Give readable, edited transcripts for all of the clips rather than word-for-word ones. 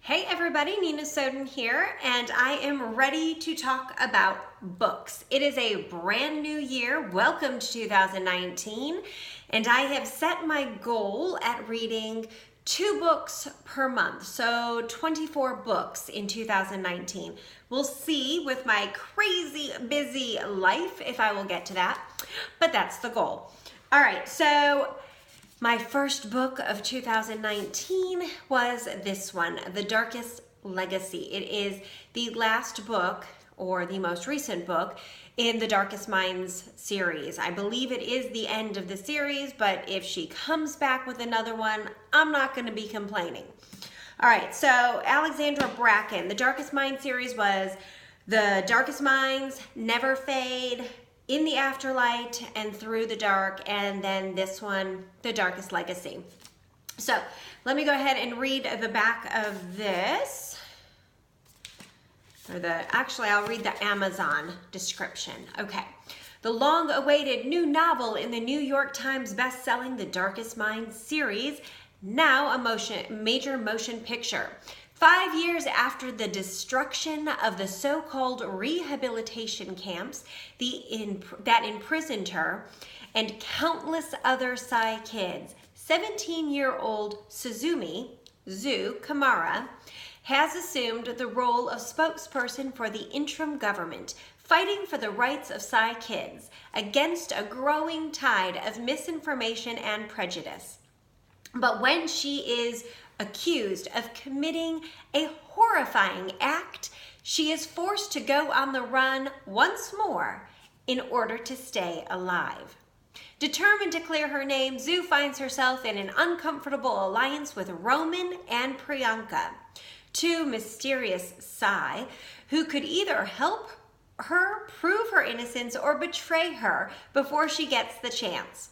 Hey everybody, Nina Soden here, and I am ready to talk about books. It is a brand new year. Welcome to 2019, and I have set my goal at reading 2 books per month, so 24 books in 2019. We'll see with my crazy busy life if I will get to that, but that's the goal. All right, so my first book of 2019 was this one, The Darkest Legacy. It is the last book, or the most recent book, in the Darkest Minds series. I believe it is the end of the series, but if she comes back with another one, I'm not going to be complaining. All right, so Alexandra Bracken, the Darkest Minds series was The Darkest Minds, Never Fade, In the Afterlight, and Through the Dark, and then this one, The Darkest Legacy. So let me go ahead and read the back of this. I'll read the Amazon description. Okay. The long-awaited new novel in the New York Times best-selling The Darkest Minds series, now a major motion picture. 5 years after the destruction of the so-called rehabilitation camps that imprisoned her and countless other Psy kids, 17-year-old Zu Kamara, has assumed the role of spokesperson for the interim government, fighting for the rights of Psy kids against a growing tide of misinformation and prejudice. But when she is accused of committing a horrifying act, she is forced to go on the run once more in order to stay alive. Determined to clear her name, Zu finds herself in an uncomfortable alliance with Roman and Priyanka, 2 mysterious Psy who could either help her prove her innocence or betray her before she gets the chance.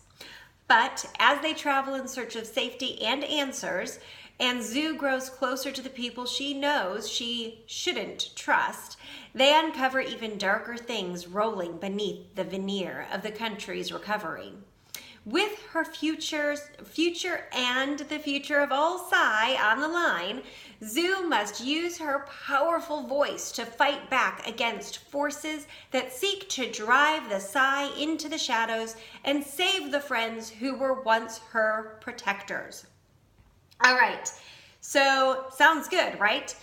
But as they travel in search of safety and answers, and Zu grows closer to the people she knows she shouldn't trust, they uncover even darker things rolling beneath the veneer of the country's recovery. With her future and the future of all Psy on the line, Zu must use her powerful voice to fight back against forces that seek to drive the Psy into the shadows and save the friends who were once her protectors. All right, so sounds good, right?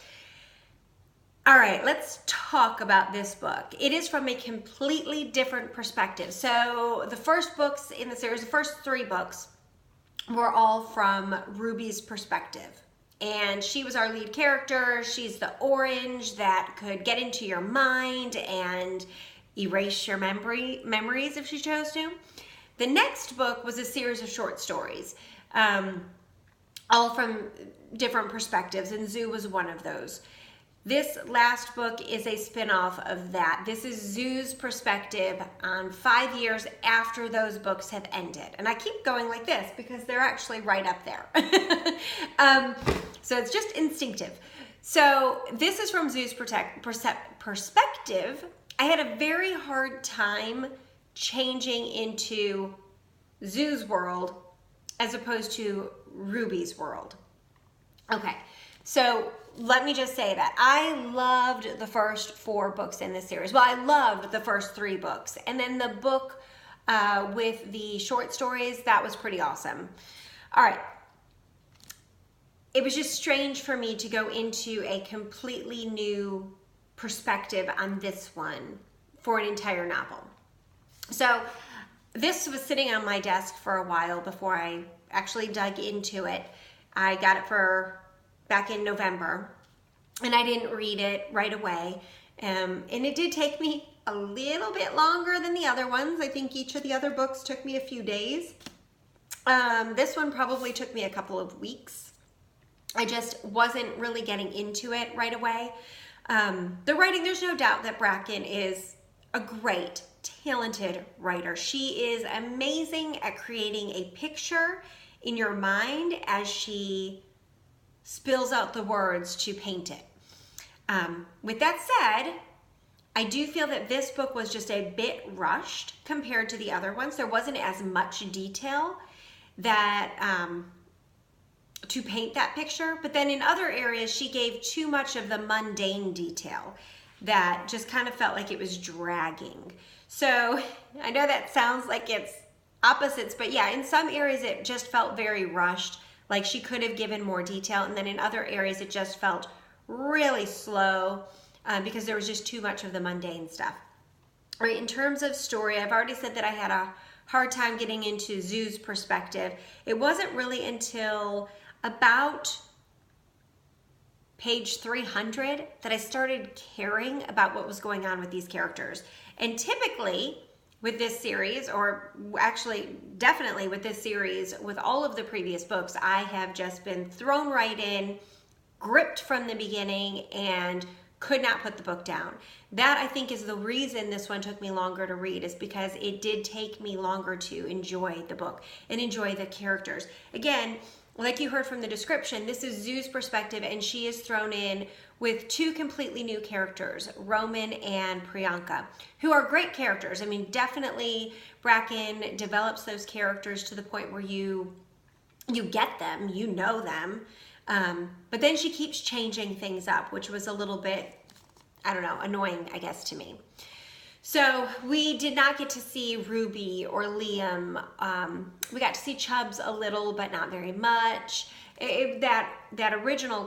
All right, let's talk about this book. It is from a completely different perspective. So the first books in the series, the first 3 books, were all from Ruby's perspective. And she was our lead character. She's the orange that could get into your mind and erase your memories if she chose to. The next book was a series of short stories, all from different perspectives, and Zu was one of those. This last book is a spin-off of that. This is Zu's perspective on 5 years after those books have ended. And I keep going like this because they're actually right up there. So it's just instinctive. So this is from Zu's perspective. I had a very hard time changing into Zu's world as opposed to Ruby's world. Okay, so let me just say that I loved the first 4 books in this series. Well, I loved the first 3 books. And then the book with the short stories, that was pretty awesome. All right. It was just strange for me to go into a completely new perspective on this one for an entire novel. So this was sitting on my desk for a while before I actually dug into it. I got it back in November, and I didn't read it right away. And it did take me a little bit longer than the other ones. I think each of the other books took me a few days. This one probably took me a couple of weeks. I just wasn't really getting into it right away. The writing, there's no doubt that Bracken is a great, talented writer. She is amazing at creating a picture in your mind as she spills out the words to paint it. With that said, I do feel that this book was just a bit rushed compared to the other ones. There wasn't as much detail that to paint that picture, but then in other areas she gave too much of the mundane detail that just kind of felt like it was dragging. So I know that sounds like it's opposites, but yeah, in some areas it just felt very rushed, like she could have given more detail, and then in other areas it just felt really slow because there was just too much of the mundane stuff. All right, in terms of story, I've already said that I had a hard time getting into Zoo's perspective. It wasn't really until about page 300 that I started caring about what was going on with these characters. And typically with this series, or actually definitely with this series, with all of the previous books, I have just been thrown right in, gripped from the beginning, and could not put the book down. That, I think, is the reason this one took me longer to read, is because it did take me longer to enjoy the book and enjoy the characters. Again, like you heard from the description, this is Zoo's perspective, and she is thrown in with two completely new characters, Roman and Priyanka, who are great characters. I mean, definitely Bracken develops those characters to the point where you get them, you know them, but then she keeps changing things up, which was a little bit, I don't know, annoying, I guess, to me. So we did not get to see Ruby or Liam. We got to see Chubbs a little, but not very much. That original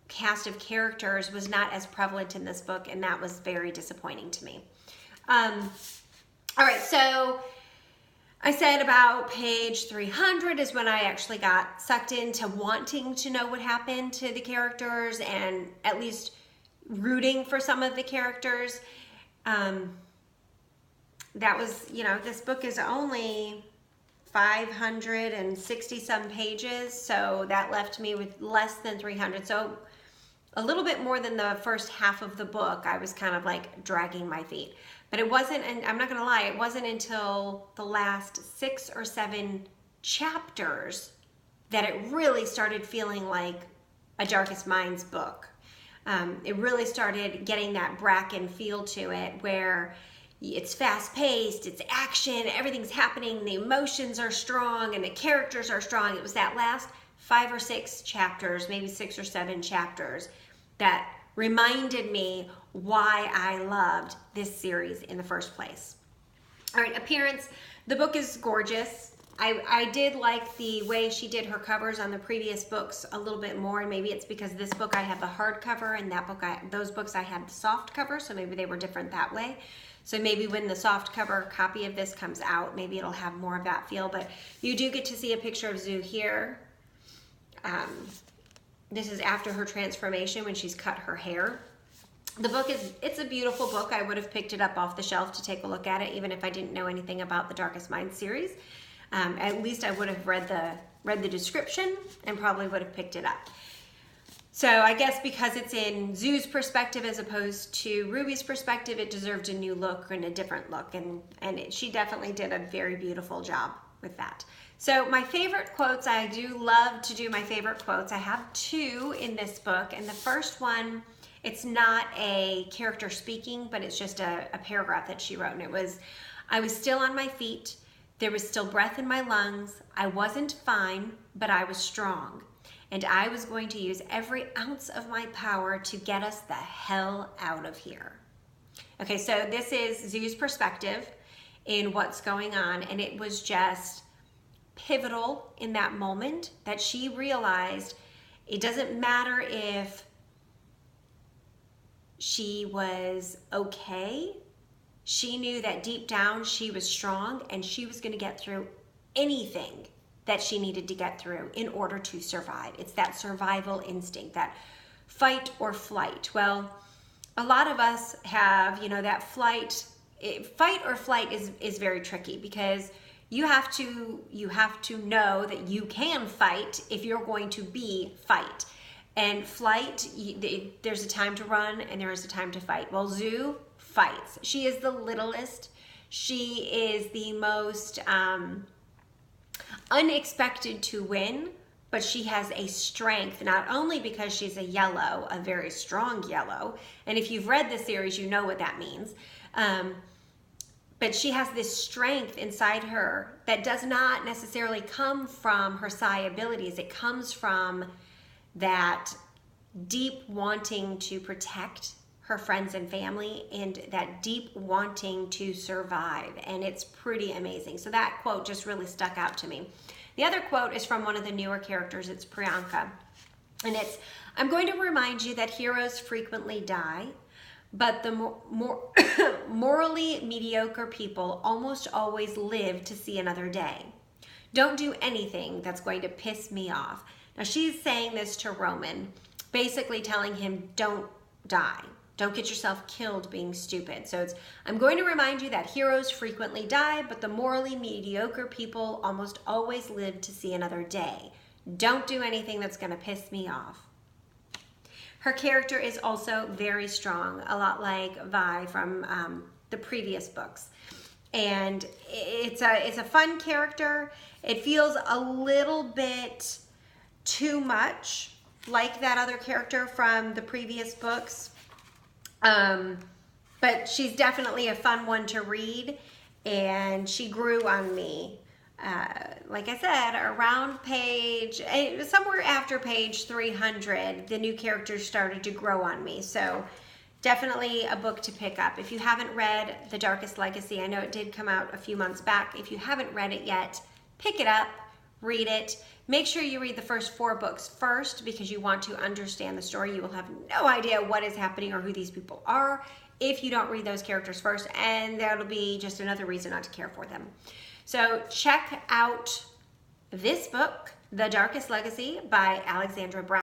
cast of characters was not as prevalent in this book, and that was very disappointing to me. All right, so I said about page 300 is when I actually got sucked into wanting to know what happened to the characters and at least rooting for some of the characters. That was, this book is only 560 some pages, so that left me with less than 300. So a little bit more than the first half of the book, I was kind of like dragging my feet. But it wasn't, and I'm not gonna lie, it wasn't until the last 6 or 7 chapters that it really started feeling like a Darkest Minds book. It really started getting that Bracken feel to it, where it's fast-paced, it's action, everything's happening, the emotions are strong, and the characters are strong. It was that last 5 or 6 chapters, maybe 6 or 7 chapters, that reminded me why I loved this series in the first place. All right, appearance. The book is gorgeous. I did like the way she did her covers on the previous books a little bit more, and maybe it's because this book I have the hardcover, and those books I had the soft cover, so maybe they were different that way. So maybe when the soft cover copy of this comes out, maybe it'll have more of that feel, but you do get to see a picture of Zoo here. This is after her transformation when she's cut her hair. The book it's a beautiful book. I would have picked it up off the shelf to take a look at it, even if I didn't know anything about the Darkest Minds series. At least I would have read the description and probably would have picked it up. So I guess because it's in Zoo's perspective as opposed to Ruby's perspective, it deserved a new look and a different look, and she definitely did a very beautiful job with that. So my favorite quotes, I do love to do my favorite quotes. I have 2 in this book, and the first one, it's not a character speaking, but it's just a paragraph that she wrote, and it was, "I was still on my feet. There was still breath in my lungs. I wasn't fine, but I was strong. And I was going to use every ounce of my power to get us the hell out of here." Okay, so this is Zoo's perspective in what's going on, and it was just pivotal in that moment that she realized it doesn't matter if she was okay. She knew that deep down she was strong, and she was going to get through anything that she needed to get through in order to survive. It's that survival instinct, that fight or flight. Well, a lot of us have, that fight or flight is very tricky, because you have to know that you can fight if you're going to fight. And flight, there's a time to run and there is a time to fight. Well, Zoo fights. She is the littlest. She is the most unexpected to win, but she has a strength, not only because she's a yellow, a very strong yellow, and if you've read the series, you know what that means, but she has this strength inside her that does not necessarily come from her psi abilities. It comes from that deep wanting to protect her friends and family and that deep wanting to survive. And it's pretty amazing. So that quote just really stuck out to me. The other quote is from one of the newer characters. It's Priyanka. And it's, I'm going to remind you that heroes frequently die, but the morally mediocre people almost always live to see another day. Don't do anything that's going to piss me off. Now she's saying this to Roman, basically telling him, don't die. Don't get yourself killed being stupid. So it's, I'm going to remind you that heroes frequently die, but the morally mediocre people almost always live to see another day. Don't do anything that's going to piss me off. Her character is also very strong, a lot like Vi from the previous books. And it's a fun character. It feels a little bit too much like that other character from the previous books. But she's definitely a fun one to read, and she grew on me. Like I said, around page, somewhere after page 300, the new characters started to grow on me. So definitely a book to pick up. If you haven't read The Darkest Legacy, I know it did come out a few months back. If you haven't read it yet, pick it up, read it. Make sure you read the first 4 books first because you want to understand the story. You will have no idea what is happening or who these people are if you don't read those characters first, and that'll be just another reason not to care for them. So check out this book, The Darkest Legacy by Alexandra Bracken.